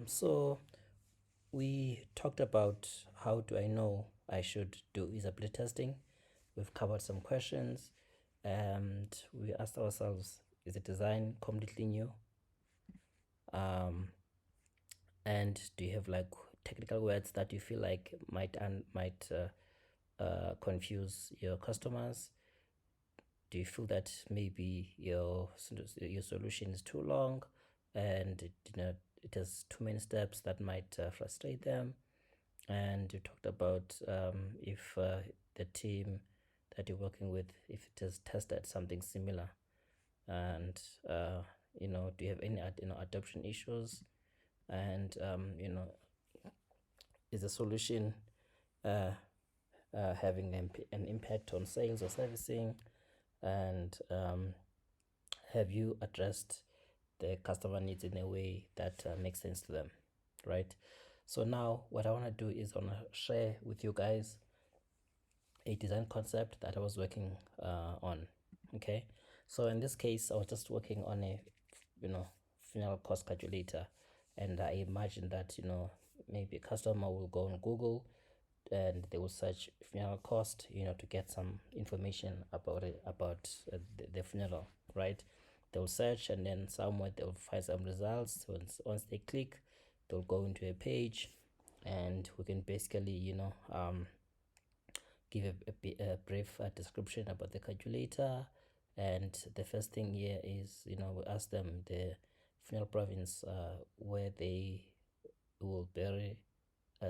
So we talked about how do I know I should do usability testing. We've covered some questions and we asked ourselves, is the design completely new? And do you have like technical words that you feel like might confuse your customers? Do you feel that maybe your solution is too long and it has too many steps that might frustrate them? And you talked about if the team that you're working with, if it has tested something similar, and do you have any adoption issues? And is the solution uh, having an impact on sales or servicing? And have you addressed the customer needs in a way that makes sense to them, right? So now what I want to do is I want to share with you guys a design concept that I was working on. Okay, so in this case I was just working on a funeral cost calculator, and I imagine that maybe a customer will go on Google and they will search funeral cost to get some information about the funeral, right? They'll search and then somewhere they'll find some results. Once they click, they'll go into a page, and we can basically give a brief description about the calculator. And the first thing here is we ask them the funeral province where they will bury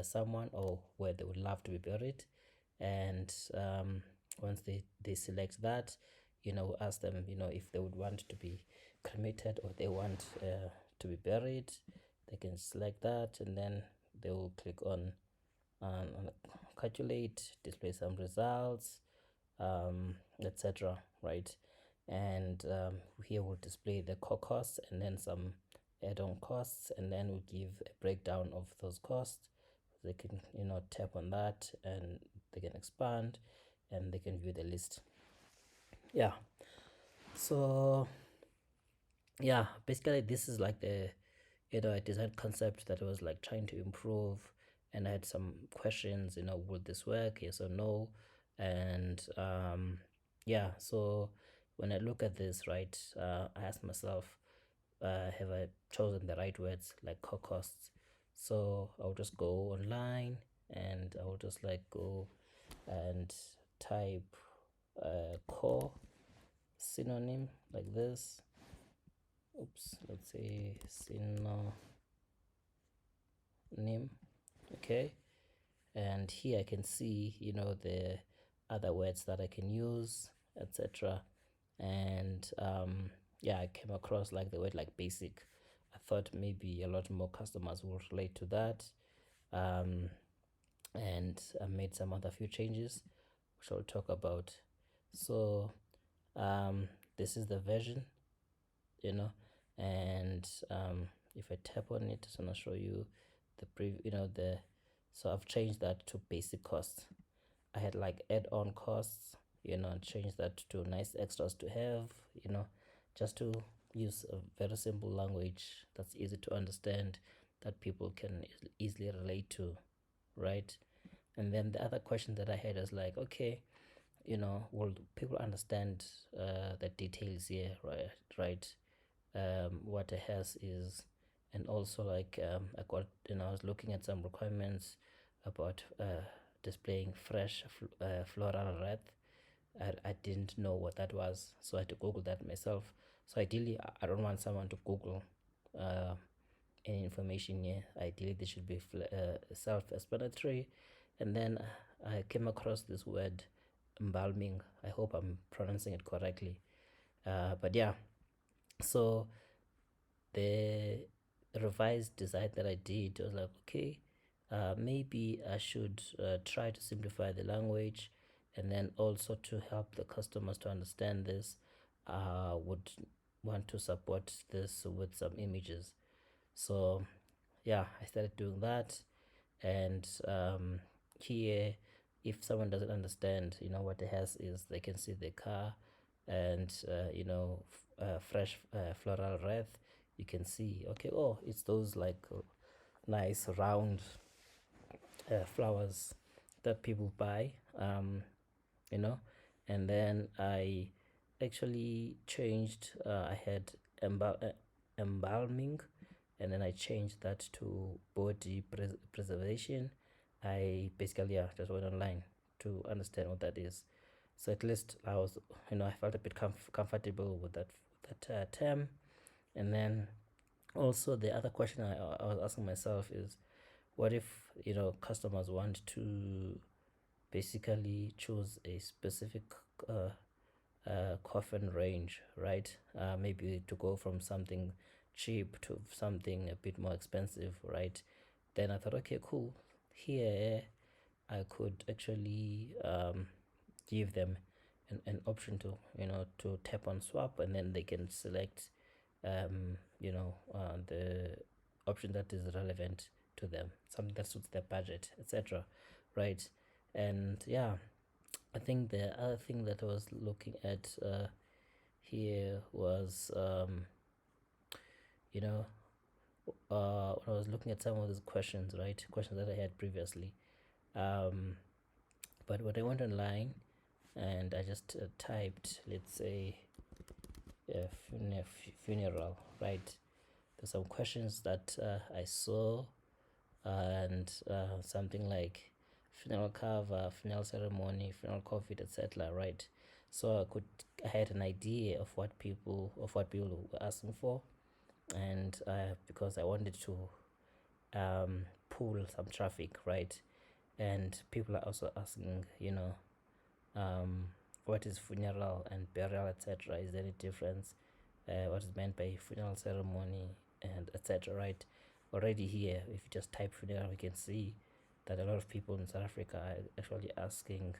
someone, or where they would love to be buried. And once they select that, ask them if they would want to be cremated or they want to be buried. They can select that, and then they will click on calculate, display some results, etc., right? And here we'll display the core costs and then some add-on costs, and then we'll give a breakdown of those costs. They can tap on that and they can expand and they can view the list. Yeah, so yeah, basically this is like the a design concept that I was like trying to improve, and I had some questions, would this work, yes or no? And yeah, so when I look at this, right, I asked myself, have I chosen the right words like core costs? So I'll just go online and I'll just like go and type core synonym like this. Oops, let's say synonym. Okay, and here I can see the other words that I can use, etc. And yeah, I came across like the word like basic. I thought maybe a lot more customers will relate to that. And I made some other few changes which I'll talk about. So this is the version, and if I tap on it, it's gonna show you the so I've changed that to basic costs. I had like add-on costs, change that to nice extras to have, just to use a very simple language that's easy to understand, that people can easily relate to, right? And then the other question that I had is like, okay, will people understand the details here, right? What a Hearse is, and also like I got I was looking at some requirements about displaying fresh floral wreath. I didn't know what that was, so I had to Google that myself. So ideally, I don't want someone to Google any information here. Ideally, they should be self-explanatory. And then I came across this word embalming. I hope I'm pronouncing it correctly. But yeah, so the revised design that I did was like, okay, maybe I should try to simplify the language, and then also to help the customers to understand this, would want to support this with some images. So yeah, I started doing that. And here, if someone doesn't understand what the Hearse is, they can see the car, and fresh floral wreath. You can see, okay, oh, it's those like nice round flowers that people buy, you know. And then I actually changed, I had embalming, and then I changed that to body preservation. I basically, yeah, just went online to understand what that is. So at least I was, I felt a bit comfortable with that term. And then also the other question I was asking myself is, what if customers want to basically choose a specific coffin range, right? Maybe to go from something cheap to something a bit more expensive, right? Then I thought, okay, cool. Here I could actually give them an option to to tap on swap, and then they can select the option that is relevant to them, something that suits their budget, etc. Right? And yeah, I think the other thing that I was looking at here was you know when I was looking at some of these questions, right? Questions that I had previously. But when I went online and I just typed, let's say, funeral, right? There's some questions that I saw, and something like funeral cover, funeral ceremony, funeral coffee, etc. Right? So I had an idea of what people were asking for, and because I wanted to pull some traffic, right? And people are also asking, what is funeral and burial, etc. Is there any difference? What is meant by funeral ceremony and etc. Right? Already here, if you just type funeral, we can see that a lot of people in South Africa are actually asking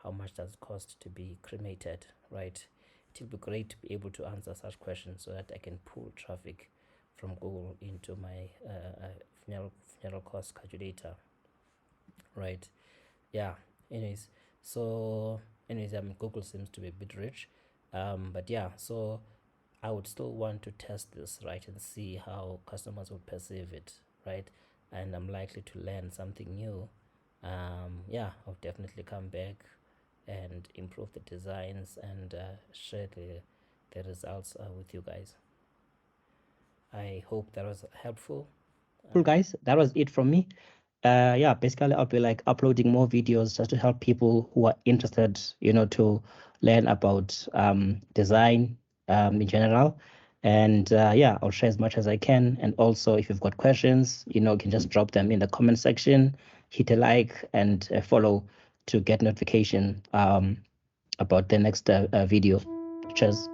how much does it cost to be cremated, right? It will be great to be able to answer such questions so that I can pull traffic from Google into my funeral cost calculator, right? Yeah. Anyways, so Google seems to be a bit rich, but yeah, so I would still want to test this, right, and see how customers would perceive it, right? And I'm likely to learn something new. Yeah, I'll definitely come back and improve the designs and share the results with you guys. I hope that was helpful. Cool, guys. That was it from me. Yeah, basically I'll be like uploading more videos just to help people who are interested, to learn about design in general. And yeah, I'll share as much as I can. And also, if you've got questions, you can just drop them in the comment section, hit a like and follow to get notification about the next video. Cheers.